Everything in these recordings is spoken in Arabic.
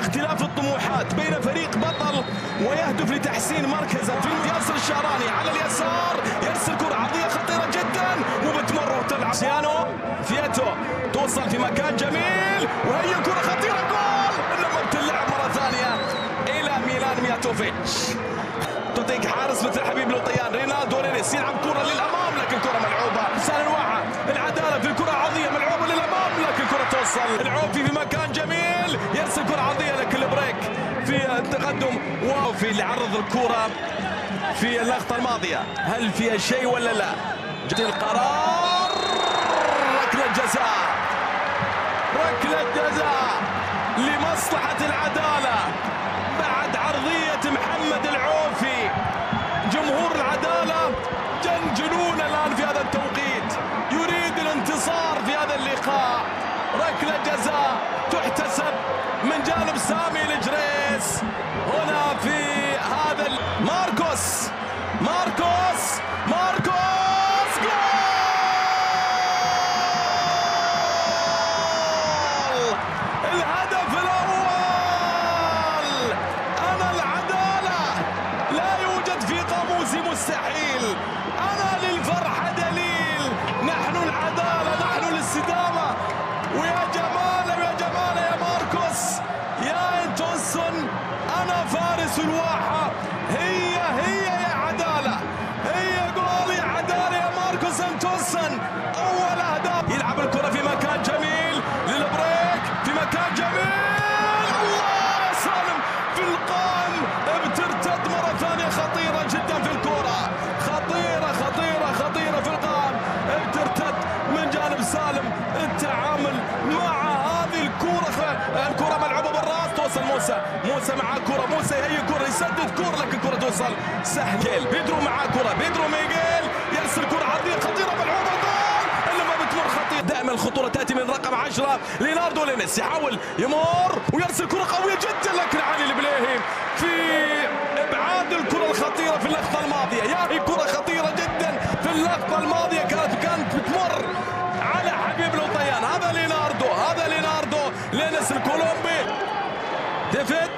اختلاف الطموحات بين فريق بطل ويهدف لتحسين مركزه في ياسر الشعراني على اليسار، يرسل كرة عرضية خطيرة جدا وبتمر وتلعب سيانو فيتو، توصل في مكان جميل وهي كرة خطيرة، جول، انما بتلعب مرة ثانية الى ميلان مياتوفيتش. تطيق حارس مثل حبيب لوطيان، رينالدو لينيس يلعب كرة للامام لكن كرة ملعوبة. سال الواحة، العدالة في الكرة عرضية ملعوبة للامام لكن كرة توصل. العوفي في مكان جميل يرسل كرة عرضية لكن البريك في التقدم، وفي اللي عرض الكرة في اللقطة الماضية. هل فيها شيء ولا لا؟ جت القرار، ركلة جزاء، ركلة جزاء لمصلحة العدالة بعد عرضية محمد العوفي. جمهور العدالة جنون الآن في هذا التوقيت، يريد الانتصار في هذا اللقاء. ركلة جزاء تحتسب من جانب سامي الجريس هنا في هذا ماركوس جول! الهدف الأول. أنا العدالة لا يوجد في قاموسي مستحيل، أنا للفرحة دليل، نحن العدالة، نحن الاستدامة. ويا جمال يا جمال يا ماركوس يا انتونسون، أنا فارس الواحة. هي يا عدالة، هي جول يا عدالة يا ماركوس انتونسون. أول أهداف، يلعب الكرة في مكان جميل للبريك، في مكان جميل، الله يا سالم في القائم، بترتد مرة ثانية خطيرة جدا في الكرة، خطيرة في القائم، بترتد من جانب سالم. التعامل مع هذه الكرة ملعوبة بالراس، توصل موسى مع كرة، موسى هي كرة، يسدد كرة لكن كرة توصل سهل. بيدرو مع كرة، بيدرو ميغيل يرسل كرة عرضية خطيرة ملعوبة، جول، انما بتمر خطيرة. دائما الخطورة تأتي من رقم 10 ليناردو لينيس، يحاول يمر ويرسل كرة قوية جدا لكن علي البليهي في ابعاد الكرة الخطيرة في اللقطة الماضية. هي كرة خطيرة جدا في اللقطة الماضية، كانت بتمر على حبيب لوطيان. هذا ليناردو لينيس الكولومبي. ديفيد،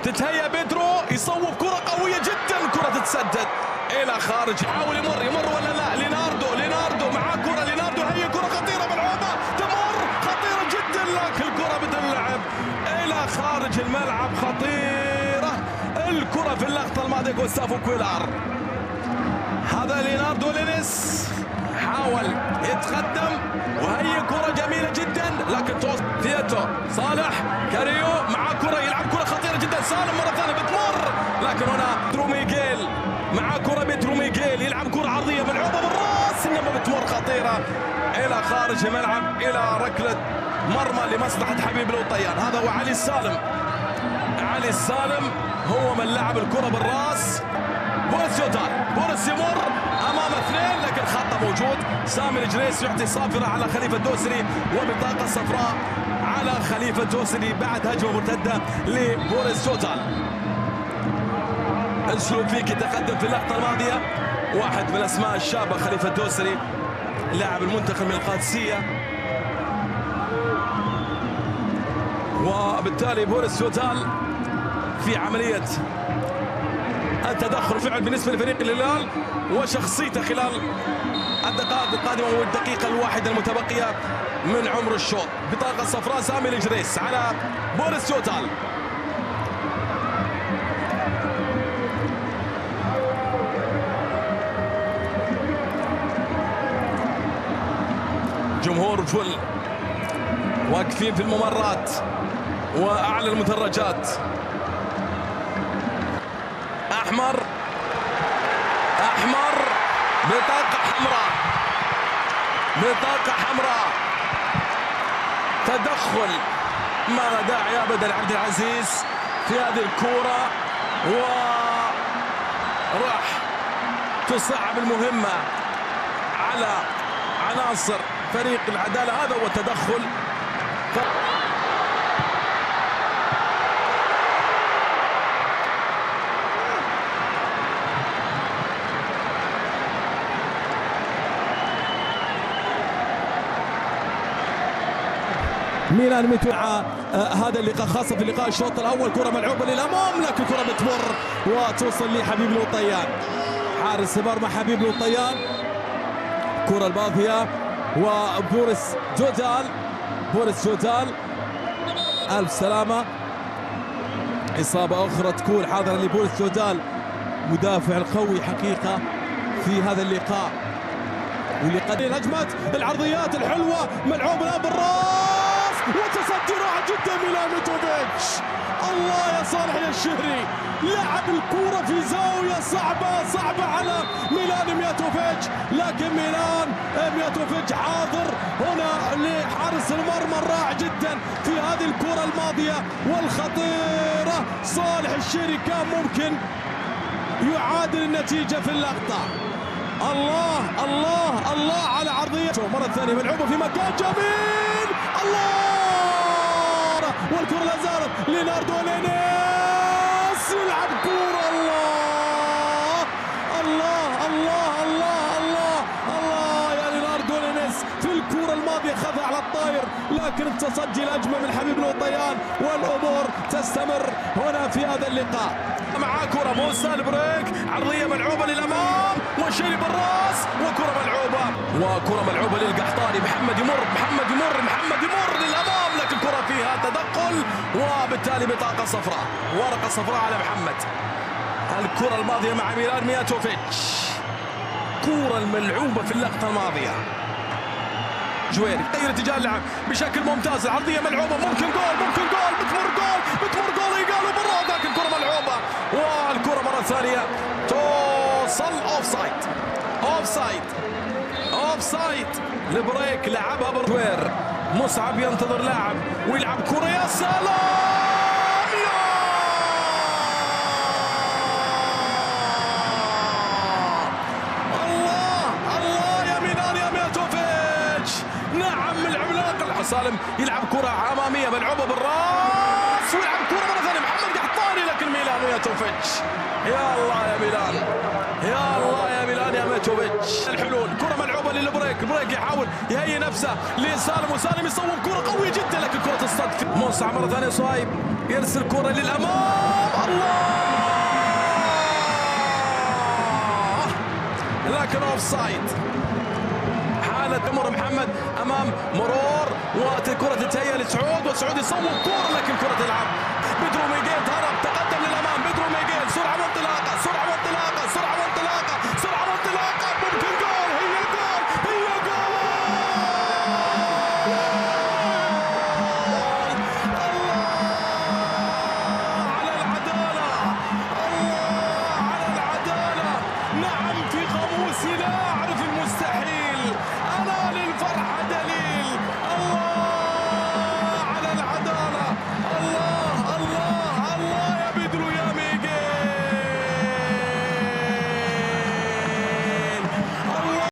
تتهيأ بيدرو، يصوب كرة قوية جدا، كرة تتسدد إلى خارج. يحاول يمر ولا لا؟ ليناردو مع كرة، ليناردو هي كرة خطيرة ملعوبة، تمر خطيرة جدا لكن الكرة بدون لعب إلى خارج الملعب. خطيرة الكرة في اللقطة الماضية، غوستافو كويلار. هذا ليناردو لينيس حاول يتقدم وهي كرة جميلة جدا لكن توصل. فيتو، صالح، كاريو مع كرة، يلعب كرة خطيرة جدا، سالم مرة ثانية بتمر لكن هنا بيدرو ميغيل مع كرة، بيدرو ميغيل يلعب كرة عرضية ملعوبة بالراس انما بتمر خطيرة الى خارج الملعب، الى ركلة مرمى لمصلحة حبيب لوطيان. هذا هو علي السالم هو من لعب الكرة بالراس. بوريس يمر امام اثنين لكن خطأ موجود. سامي الجريس يعطي صافرة على خليفة الدوسري وبطاقة صفراء على خليفة الدوسري بعد هجمة مرتدة لبوريس جوتال. السلوفيكي تقدم في اللقطة الماضية، واحد من الاسماء الشابة خليفة الدوسري لاعب المنتخب من القادسية، وبالتالي بوريس جوتال في عملية التدخل فعل بالنسبة لفريق الهلال وشخصيته خلال الدقائق القادمة والدقيقة الواحدة المتبقية من عمر الشوط. بطاقة صفراء سامي الجريس على بوريس جوتال. جمهور فل واقفين في الممرات وأعلى المدرجات. أحمر، بطاقة حمراء، تدخل ما لا داعي أبدا لعبد العزيز في هذه الكرة، وراح تصعب المهمة على عناصر فريق العدالة. هذا هو التدخل. ميلان متوعة هذا اللقاء، خاصة في اللقاء الشوط الأول. كرة ملعوبة للأمام لكن كرة بتمر وتوصل لحبيب لوطيان، حارس مرمى حبيب لوطيان. كرة الماضية وبوريس جودال ألف سلامة. إصابة أخرى تكون حاضرة لبوريس جودال، مدافع القوي حقيقة في هذا اللقاء. واللي هجمة العرضيات الحلوة ملعوب الآن بالراس وتصدي رائع جدا ميلان ميتوفيتش. الله يا صالح يا الشهري، لعب الكرة في زاوية صعبة على ميلان ميتوفيتش، لكن ميلان ميتوفيتش حاضر هنا لحارس المرمى الرائع جدا في هذه الكرة الماضية والخطيرة. صالح الشهري كان ممكن يعادل النتيجة في اللقطة. الله الله الله على عرضية مرة ثانية ملعوبة في مكان جميل. الله، والكرة لا زالت ليناردو لينيس يلعب كرة. الله الله الله الله الله الله يا ليناردو لينيس في الكرة الماضية خذها على الطاير، لكن تصدي الأجمل من حبيب لوطيان والأمور تستمر هنا في هذا اللقاء. مع كرة موسى البريك، عرضية ملعوبة للأمام وشيري بالراس وكرة ملعوبة للقحطاني. محمد يمر للأمام لكن كرة فيها تدخل وبالتالي بطاقة صفراء، ورقة صفراء على محمد. الكرة الماضية مع ميلان ميتوفيتش، كرة الملعوبة في اللقطة الماضية. جويري غير اتجاه اللعب بشكل ممتاز، العرضية ملعوبة، ممكن جول بتمر جول يقالوا برا، لكن الكرة ملعوبة والكرة مرة ثانية توصل اوفسايد البريك، لعبها بالجوير. مصعب ينتظر لاعب ويلعب كرة، يا سلام الله يا ميلان يا ميتوفيتش. نعم العملاق سالم يلعب كرة أمامية ملعوبة بالراس ويلعب كرة مرة ثانية محمد قحطاني، لكن ميلان ميتوفيتش. يا الله يا ميلان يا ميتوفيتش. الحلول، كرة ملعوبة للبريك، البريك يحاول يهيئ نفسه لسالم وسالم يصوب كرة قوية جدا لكن كرة تصطدم. موسى مرة ثانية صهيب يرسل كرة للأمام، الله، لكن اوفسايد. حالة تمر محمد امام مرور والكرة تتهيأ لسعود وسعود يصوب كرة لكن كرة تلعب. بيدرو ميغيل هرب تقدم للأمام، بيدرو ميغيل